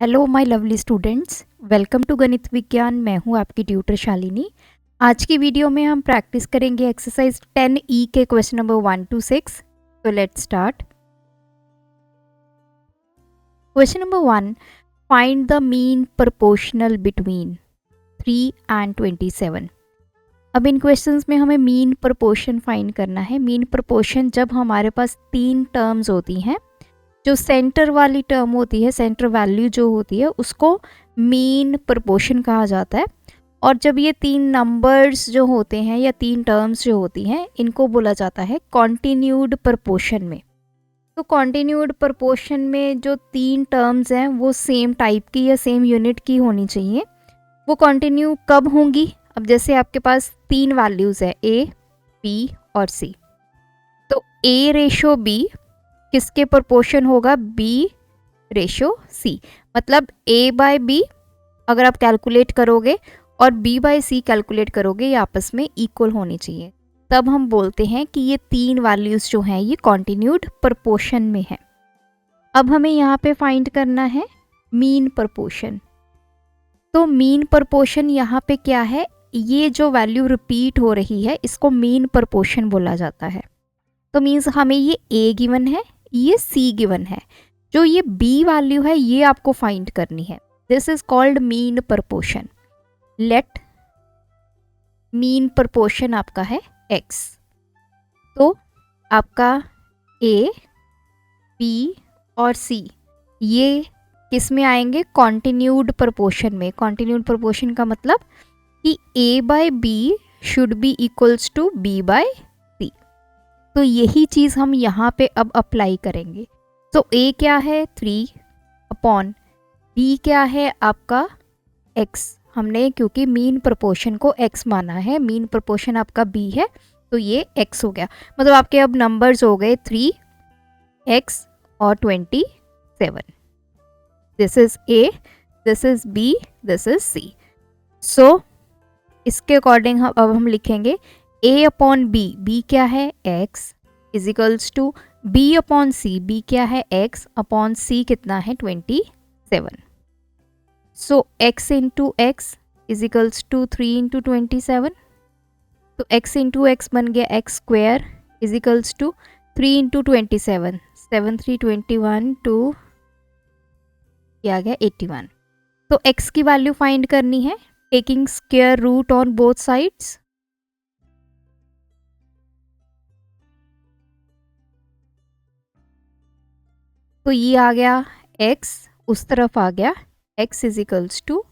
Hello my lovely students, welcome to गणित विज्ञान। मैं हूं आपकी ट्यूटर शालिनी। आज की वीडियो में हम प्रैक्टिस करेंगे एक्सरसाइज 10E के क्वेश्चन नंबर 1 to 6। तो let's start. Question number 1, find the mean proportional between 3 and 27। अब इन क्वेश्चंस में हमें मीन प्रोपोर्शन फाइंड करना है। मीन प्रोपोर्शन जब हमारे पास तीन टर्म्स होती हैं, जो सेंटर वाली टर्म होती है, सेंटर वैल्यू जो होती है, उसको मीन प्रोपोर्शन कहा जाता है। और जब ये तीन नंबर्स जो होते हैं या तीन टर्म्स जो होती हैं, इनको बोला जाता है कॉन्टिन्यूड प्रोपोर्शन में। तो कॉन्टिन्यूड प्रोपोर्शन में जो तीन टर्म्स हैं वो सेम टाइप की या सेम यूनिट की होनी चाहिए। वो कॉन्टिन्यू कब होंगी? अब जैसे आपके पास तीन वैल्यूज़ है A, B और C, तो A रेशो B किसके प्रोपोर्शन होगा? B ratio C। मतलब A बाय B अगर आप कैलकुलेट करोगे और B बाय C कैलकुलेट करोगे, ये आपस में इक्वल होनी चाहिए। तब हम बोलते हैं कि ये तीन वैल्यूज़ जो हैं ये कॉन्टिन्यूड प्रोपोर्शन में है। अब हमें यहाँ पे फाइंड करना है मीन प्रोपोर्शन। तो मीन प्रोपोर्शन यहाँ पे क्या है? ये जो वैल्यू रिपीट हो रही है इसको मीन प्रोपोर्शन बोला जाता है। तो मीन्स हमें ये A गिवन है, ये C गिवन है, जो ये B वैल्यू है ये आपको फाइंड करनी है। This is called mean proportion. Let mean proportion आपका है X। तो आपका A, B और C ये किस में आएंगे? कॉन्टिन्यूड प्रोपोर्शन में। कॉन्टिन्यूड प्रोपोर्शन का मतलब कि A by B should be equals to B by C। तो यही चीज़ हम यहाँ पे अब अप्लाई करेंगे। तो A क्या है? 3 अपॉन B क्या है आपका? X। हमने क्योंकि मीन प्रोपोर्शन को X माना है, मीन प्रोपोर्शन आपका B है, तो ये X हो गया। मतलब आपके अब नंबर्स हो गए 3X और 27। This is A, this is B, this is C। सो इसके अकॉर्डिंग अब हम लिखेंगे A अपॉन B, B क्या है? X is equals to B upon C, B क्या है? X अपॉन C कितना है? 27। So X into X is equals to 3 into 27। तो X इंटू X बन गया X square is equals to 3 into 27, 7 3 21 2 क्या गया? 81। तो X की वैल्यू फाइंड करनी है taking square root on both sides. तो ये आ गया X, उस तरफ आ गया X is equals to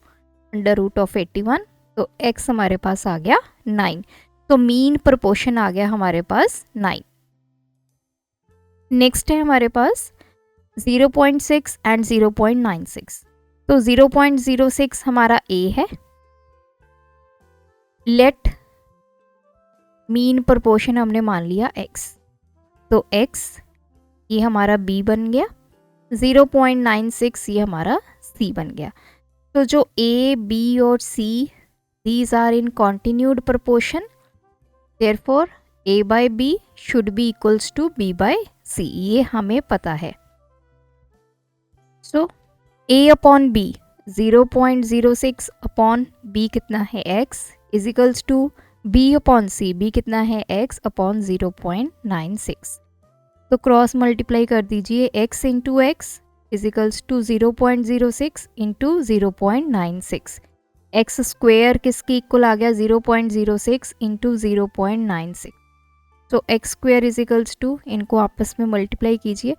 under root of 81। तो X हमारे पास आ गया 9। तो मीन प्रोपोर्शन आ गया हमारे पास 9। नेक्स्ट है हमारे पास 0.6 एंड 0.96। तो 0.06 हमारा A है। लेट मीन प्रोपोर्शन हमने मान लिया X। तो X ये हमारा B बन गया, 0.96 ये हमारा C बन गया। तो जो A, B और C these are in continued proportion, therefore A by B should be equals to B by C, ये हमें पता है। So A upon B 0.06 upon B कितना है? X is equals to B upon C, B कितना है? X upon 0.96। तो cross multiply कर दीजिए, X into X is equals to 0.06 into 0.96। X square किसके इक्वल आ गया? 0.06 इंटू 0.96। तो x square is equals to, इनको आपस में मल्टीप्लाई कीजिए।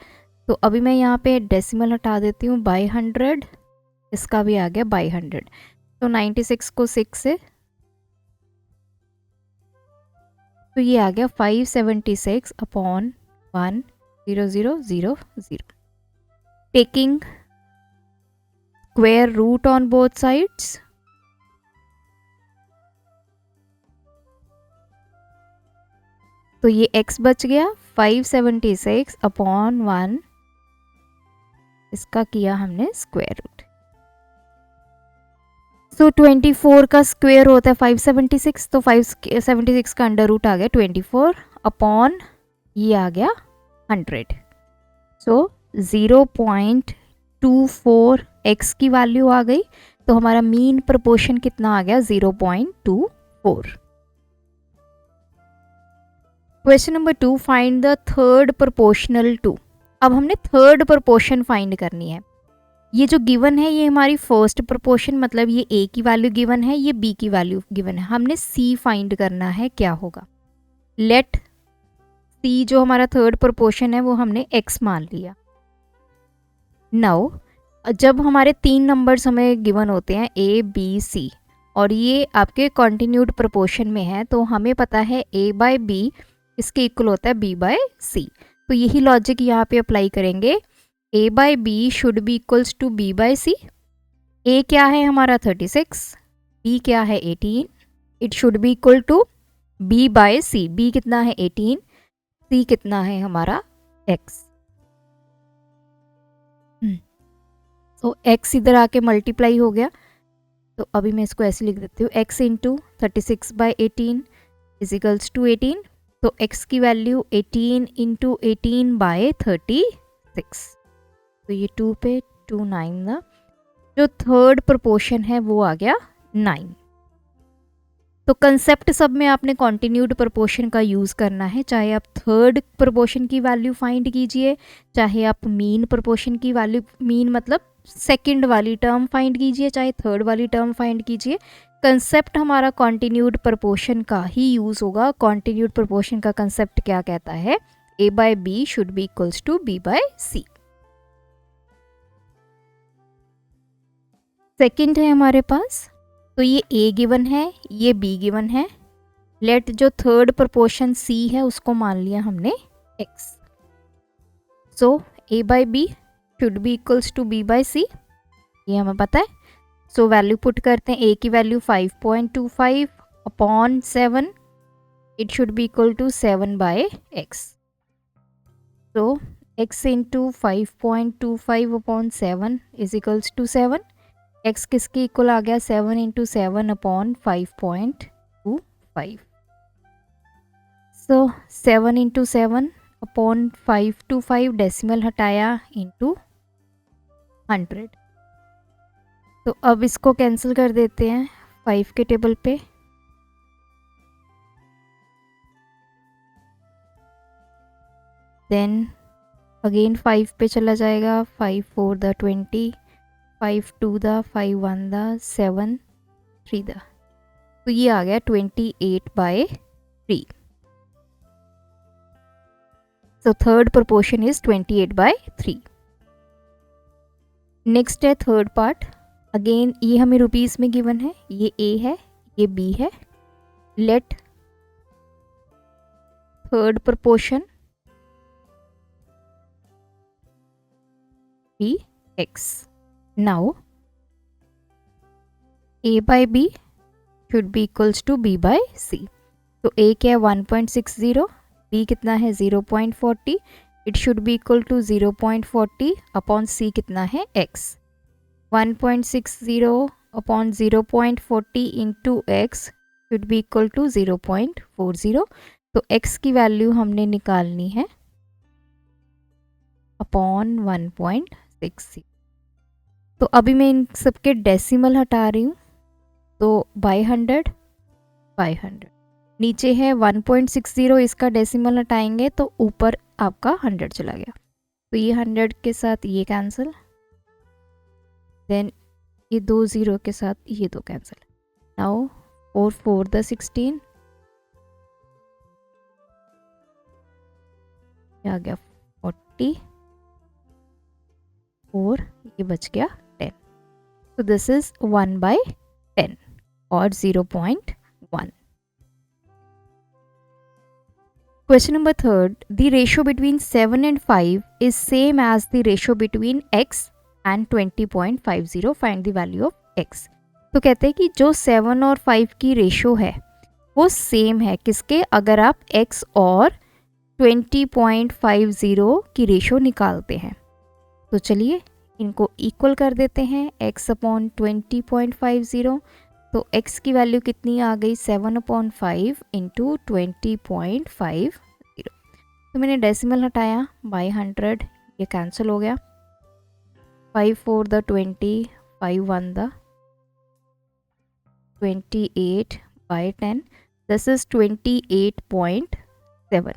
तो अभी मैं यहाँ पे डेसिमल हटा देती हूँ, बाई 100, इसका भी आ गया बाई 100। तो 96 को 6 से, तो ये आ गया 576 upon 10000। Taking square root on both sides. तो ये x बच गया 576 अपॉन 1, इसका किया हमने स्क्वायर रूट। सो 24 का स्क्वायर होता है 576, तो 576 का अंडर रूट आ गया 24 अपॉन ये आ गया 100। सो 0.24 0.24 x की वैल्यू आ गई, तो हमारा मीन प्रोपोर्शन कितना आ गया 0.24। Question number 2, find the third proportional to. अब हमने थर्ड प्रोपोर्शन फाइंड करनी है। ये जो गिवन है ये हमारी फर्स्ट प्रोपोर्शन, मतलब ये a की वैल्यू गिवन है, ये b की वैल्यू गिवन है, हमने c फाइंड करना है क्या होगा। लेट c जो हमारा थर्ड प्रोपोर्शन है वो हमने x मान लिया। नाउ जब हमारे 3 नंबर्स हमें गिवन होते हैं a b c और ये आपके कॉन्टिन्यूड प्रोपोर्शन में है, तो हमें पता है a बाय b इसके इक्वल होता है b बाय c। तो यही लॉजिक यहाँ पे अप्लाई करेंगे, a by b should be equals to b by c। a क्या है हमारा 36, b क्या है 18, it should be equal to b by c। b कितना है 18, c कितना है हमारा x। तो x इधर आके मल्टीप्लाई हो गया, तो अभी मैं इसको ऐसे लिख देती हूँ, x into 36 by 18 equals to 18। तो x की वैल्यू 18 इंटू 18 बाय 36, तो ये 2 पे 2 9 ना, जो थर्ड प्रोपोर्शन है वो आ गया 9। तो कंसेप्ट सब में आपने कॉन्टिन्यूड प्रोपोर्शन का यूज़ करना है, चाहे आप थर्ड प्रोपोर्शन की वैल्यू फाइंड कीजिए, चाहे आप मीन प्रोपोर्शन की वैल्यू, मीन मतलब सेकंड वाली टर्म फाइंड कीजिए, चाहे थर्ड वाली टर्म फाइंड कीजिए, कंसेप्ट हमारा कॉन्टिन्यूड प्रोपोर्शन का ही यूज़ होगा। कॉन्टिन्यूड प्रोपोर्शन का कंसेप्ट क्या कहता है, a by b should be equals to b by c। Second है हमारे पास, तो ये a गिवन है, ये b गिवन है। लेट जो थर्ड प्रोपोर्शन c है उसको मान लिया हमने x। So a by b should be equals to b by c, ये हमें पता है। सो वैल्यू पुट करते हैं, a की value 5.25 upon 7, it should be equal to 7 by x। So x into 5.25 upon 7 is equals to 7। x किसके equal आ गया, 7 into 7 upon 5.25। So 7 into 7 upon 525, decimal हटाया इंटू 100। तो अब इसको कैंसिल कर देते हैं 5 के टेबल पे। देन अगेन 5 पे चला जाएगा, 5 4 द 20, 5 2 द 5 1 द 7 3 द, तो ये आ गया 28 by 3। So third proportion is 28 by 3। Next है थर्ड पार्ट। अगेन ये हमें रुपीस में गिवन है, ये a है, ये b है। Let third proportion be x। Now a by b should be equals to b by c। तो a क्या है 1.60, b कितना है 0.40, it should be equal to 0.40 upon c कितना है x। 1.60 upon 0.40 into x should be equal to 0.40। तो x की value हमने निकालनी है अपॉन 1.60। तो अभी मैं इन सबके डेसिमल हटा रही हूँ, तो बाय 100 बाय 100, नीचे है 1.60, इसका डेसिमल हटाएंगे तो ऊपर आपका 100 चला गया, तो ये 100 के साथ ये कैंसिल, देन ये 2 0 के साथ ये 2 कैंसिल। नाउ 4 4 द 16, आ गया 40, और ये बच गया 10। तो दिस इज 1 बाय 10 और 0.1। Question number third, the ratio between 7 and 5 is same as the ratio between x and 20.50. Find the value of x. तो कहते हैं कि जो 7 और 5 की रेशो है वो सेम है किसके, अगर आप x और 20.50 की रेशो निकालते हैं। तो चलिए इनको इक्वल कर देते हैं, x अपॉन 20.50, तो x की वैल्यू कितनी आ गई 7/5 इंटू 20.50। तो मैंने डेसिमल हटाया बाय 100, ये कैंसिल हो गया। 5 4 the 20, 5 1 the 28 by 10. This is 28.7.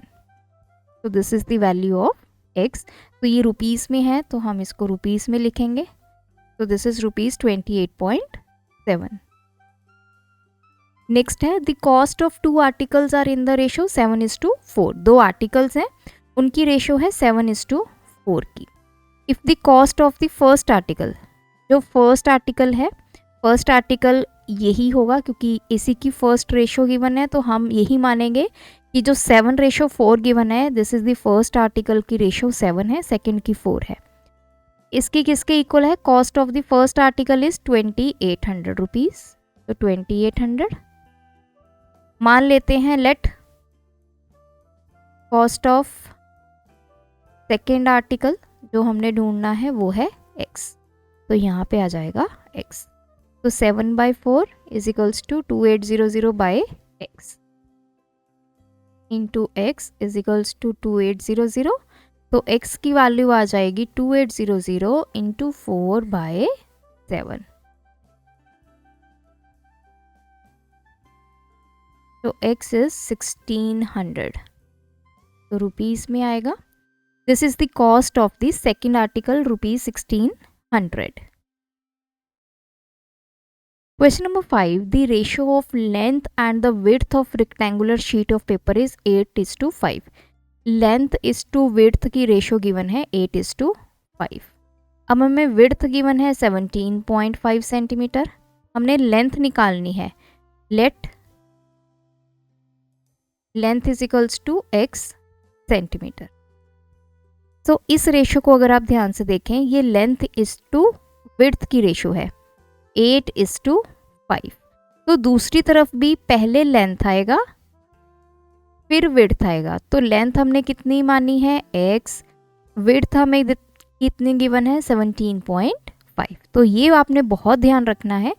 So this is the value of x. तो ये रुपीस में है तो हम इसको रुपीस में लिखेंगे. तो दिस इज रुपीस 28.7. नेक्स्ट है the cost of 2 articles are in the ratio 7:4. 2 articles हैं, उनकी रेशो है 7:4 की. If the cost of the first article, जो फर्स्ट आर्टिकल है, फर्स्ट आर्टिकल यही होगा क्योंकि इसी की फर्स्ट रेशो गिवन है, तो हम यही मानेंगे कि जो 7:4 गिवन है, this is the first article की रेशो 7 है, सेकेंड की 4 है. इसकी किसके इक्वल है? Cost of the first article is 2800 rupees. तो 2800 मान लेते हैं. Let cost of second article जो हमने ढूंढना है वो है x. तो यहाँ पे आ जाएगा x. तो 7/4 is equals to 2800 by x into x is equals to 2800. तो x की वैल्यू आ जाएगी 2800 इंटू 4/7. तो x इज 1600. तो रुपीस में आएगा. This is the cost of the second article, rupees 1600. Question number 5. The ratio of length and the width of rectangular sheet of paper is 8:5. Length is to width की ratio given है 8:5. अब हमें width given है 17.5 centimetre. हमने length निकालनी है. Let length is equals to x centimetre. तो इस रेशो को अगर आप ध्यान से देखें, ये लेंथ इज टू विड्थ की रेशो है 8:5. तो दूसरी तरफ भी पहले लेंथ आएगा फिर विड्थ आएगा. तो लेंथ हमने कितनी मानी है? x. विड्थ हमें कितनी गिवन है? 17.5. तो ये आपने बहुत ध्यान रखना है.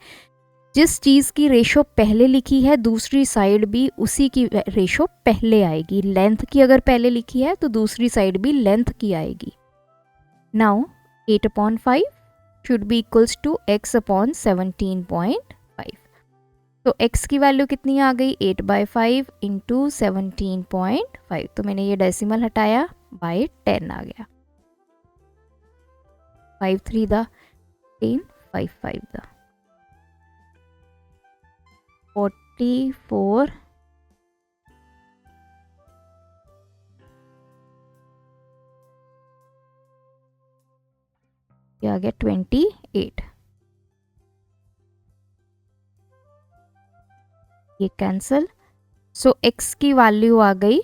जिस चीज़ की रेशो पहले लिखी है, दूसरी साइड भी उसी की रेशो पहले आएगी. लेंथ की अगर पहले लिखी है तो दूसरी साइड भी लेंथ की आएगी. Now 8/5 should be equals to x upon 17.5. तो x की वैल्यू कितनी आ गई? 8/5 इंटू 17.5. तो मैंने ये डेसिमल हटाया, बाय 10 आ गया. 5 3 द 10, 5 5 द 44. ये आ गया 28. ये कैंसल. सो x की वैल्यू आ गई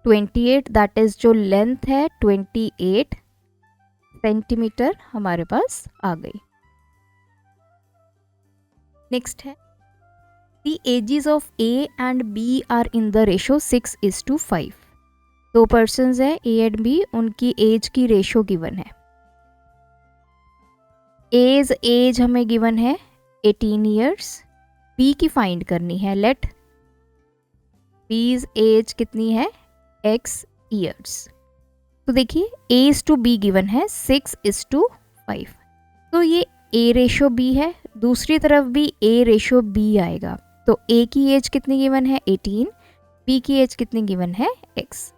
28. दैट इज जो लेंथ है 28 सेंटीमीटर हमारे पास आ गई. नेक्स्ट है The ages of A and B are in the ratio 6:5. 2 persons है A and B, उनकी एज की रेशो गिवन है. एज हमें गिवन है 18 years. B की फाइंड करनी है. लेट B's एज कितनी है? X years. तो देखिए A is to B given है 6:5. तो ये A रेशो B है, दूसरी तरफ भी A रेशो B आएगा. तो A की एज कितनी गिवन है? 18. B की एज कितनी गिवन है? X.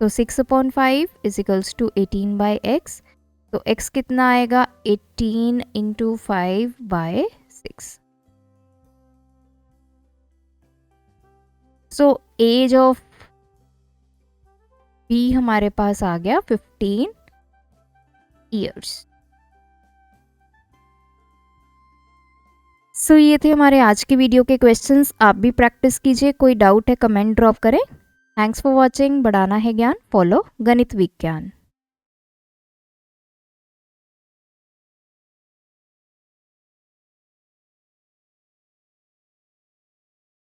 तो 6/5 इज इक्वल्स टू 18/x. तो x कितना आएगा? 18 into 5/6. So age of B हमारे पास आ गया 15 years. सो ये थे हमारे आज के वीडियो के क्वेश्चंस. आप भी प्रैक्टिस कीजिए. कोई डाउट है कमेंट ड्रॉप करें. Thanks for watching. बढ़ाना है ज्ञान, फॉलो गणित विज्ञान.